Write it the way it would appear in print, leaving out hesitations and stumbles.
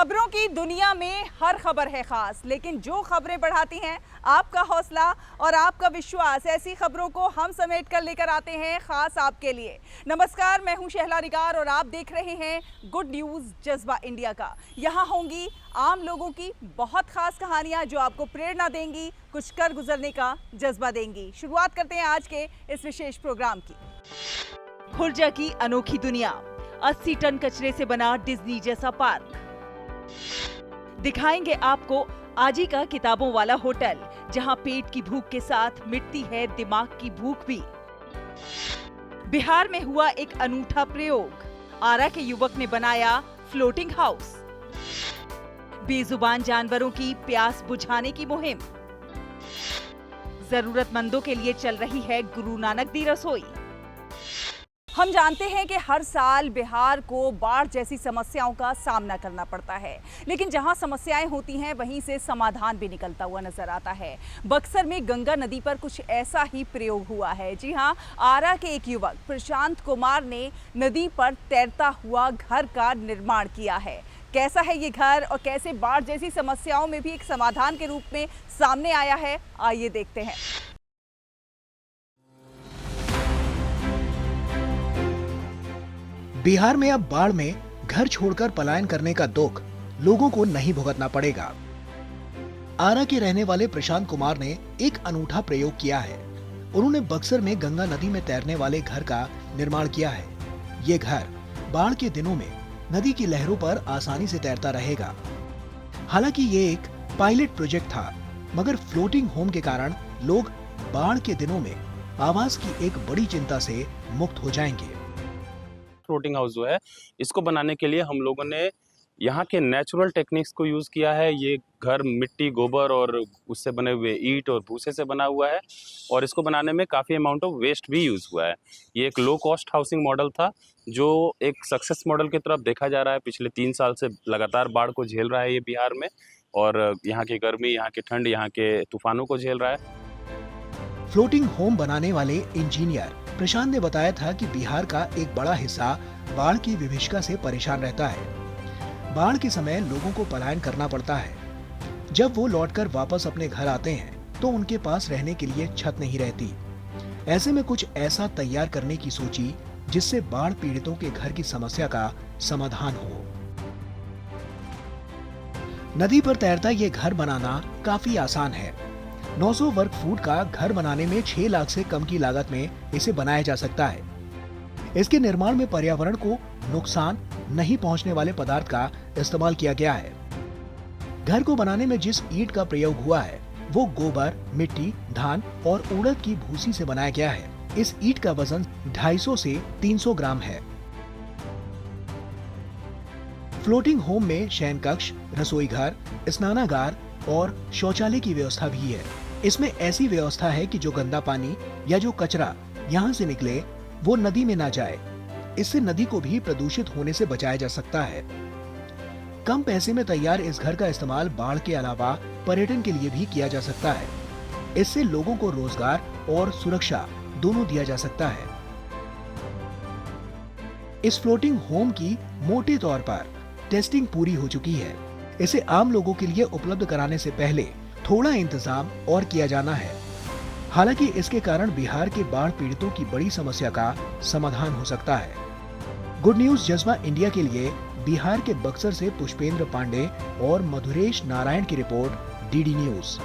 खबरों की दुनिया में हर खबर है खास, लेकिन जो खबरें बढ़ाती हैं आपका हौसला और आपका विश्वास, ऐसी खबरों को हम समेट कर लेकर आते हैं खास आपके लिए। नमस्कार, मैं हूं शहला निगार और आप देख रहे हैं गुड न्यूज़ जज्बा इंडिया का। यहाँ होंगी आम लोगों की बहुत खास कहानियां जो आपको प्रेरणा देंगी, कुछ कर गुजरने का जज्बा देंगी। शुरुआत करते हैं आज के इस विशेष प्रोग्राम की। खुर्जा की अनोखी दुनिया, 80 टन कचरे से बना डिज्नी जैसा पार्क। दिखाएंगे आपको आजी का किताबों वाला होटल, जहां पेट की भूख के साथ मिटती है दिमाग की भूख भी। बिहार में हुआ एक अनूठा प्रयोग, आरा के युवक ने बनाया फ्लोटिंग हाउस। बेजुबान जानवरों की प्यास बुझाने की मुहिम। जरूरतमंदों के लिए चल रही है गुरु नानक दी रसोई। हम जानते हैं कि हर साल बिहार को बाढ़ जैसी समस्याओं का सामना करना पड़ता है, लेकिन जहां समस्याएं होती हैं वहीं से समाधान भी निकलता हुआ नजर आता है। बक्सर में गंगा नदी पर कुछ ऐसा ही प्रयोग हुआ है। जी हां, आरा के एक युवक प्रशांत कुमार ने नदी पर तैरता हुआ घर का निर्माण किया है। कैसा है ये घर और कैसे बाढ़ जैसी समस्याओं में भी एक समाधान के रूप में सामने आया है, आइए देखते हैं। बिहार में अब बाढ़ में घर छोड़कर पलायन करने का दुख लोगों को नहीं भुगतना पड़ेगा। आरा के रहने वाले प्रशांत कुमार ने एक अनूठा प्रयोग किया है। उन्होंने बक्सर में गंगा नदी में तैरने वाले घर का निर्माण किया है। ये घर बाढ़ के दिनों में नदी की लहरों पर आसानी से तैरता रहेगा। हालांकि ये एक पायलट प्रोजेक्ट था, मगर फ्लोटिंग होम के कारण लोग बाढ़ के दिनों में आवास की एक बड़ी चिंता से मुक्त हो जाएंगे। फ्लोटिंग हाउस जो है, इसको बनाने के लिए हम लोगों ने यहाँ के नेचुरल टेक्निक्स को यूज़ किया है। ये घर मिट्टी, गोबर और उससे बने हुए ईंट और भूसे से बना हुआ है और इसको बनाने में काफ़ी अमाउंट ऑफ वेस्ट भी यूज़ हुआ है। ये एक लो कॉस्ट हाउसिंग मॉडल था जो एक सक्सेस मॉडल की तरफ देखा जा रहा है। पिछले 3 साल से लगातार बाढ़ को झेल रहा है ये बिहार में, और यहाँ की गर्मी, यहाँ की ठंड, यहाँ के तूफानों को झेल रहा है। फ्लोटिंग होम बनाने वाले इंजीनियर प्रशांत ने बताया था कि बिहार का एक बड़ा हिस्सा बाढ़ की विभीषिका से परेशान रहता है। बाढ़ के समय लोगों को पलायन करना पड़ता है। जब वो लौटकर वापस अपने घर आते हैं तो उनके पास रहने के लिए छत नहीं रहती। ऐसे में कुछ ऐसा तैयार करने की सोची जिससे बाढ़ पीड़ितों के घर की समस्या का समाधान हो। नदी पर तैरता ये घर बनाना काफी आसान है। 900 वर्ग फुट का घर बनाने में 6 लाख से कम की लागत में इसे बनाया जा सकता है। इसके निर्माण में पर्यावरण को नुकसान नहीं पहुंचने वाले पदार्थ का इस्तेमाल किया गया है। घर को बनाने में जिस ईंट का प्रयोग हुआ है वो गोबर, मिट्टी, धान और उड़द की भूसी से बनाया गया है। इस ईंट का वजन 250 से 300 ग्राम है। फ्लोटिंग होम में शयन कक्ष, रसोई घर, स्नानागार और शौचालय की व्यवस्था भी है। इसमें ऐसी व्यवस्था है कि जो गंदा पानी या जो कचरा यहाँ से निकले वो नदी में ना जाए। इससे नदी को भी प्रदूषित होने से बचाया जा सकता है। कम पैसे में तैयार इस घर का इस्तेमाल बाढ़ के अलावा पर्यटन के लिए भी किया जा सकता है। इससे लोगों को रोजगार और सुरक्षा दोनों दिया जा सकता है। इस फ्लोटिंग होम की मोटे तौर पर टेस्टिंग पूरी हो चुकी है। इसे आम लोगों के लिए उपलब्ध कराने से पहले थोड़ा इंतजाम और किया जाना है। हालांकि इसके कारण बिहार के बाढ़ पीड़ितों की बड़ी समस्या का समाधान हो सकता है। गुड न्यूज जज्बा इंडिया के लिए बिहार के बक्सर से पुष्पेंद्र पांडे और मधुरेश नारायण की रिपोर्ट, डीडी न्यूज।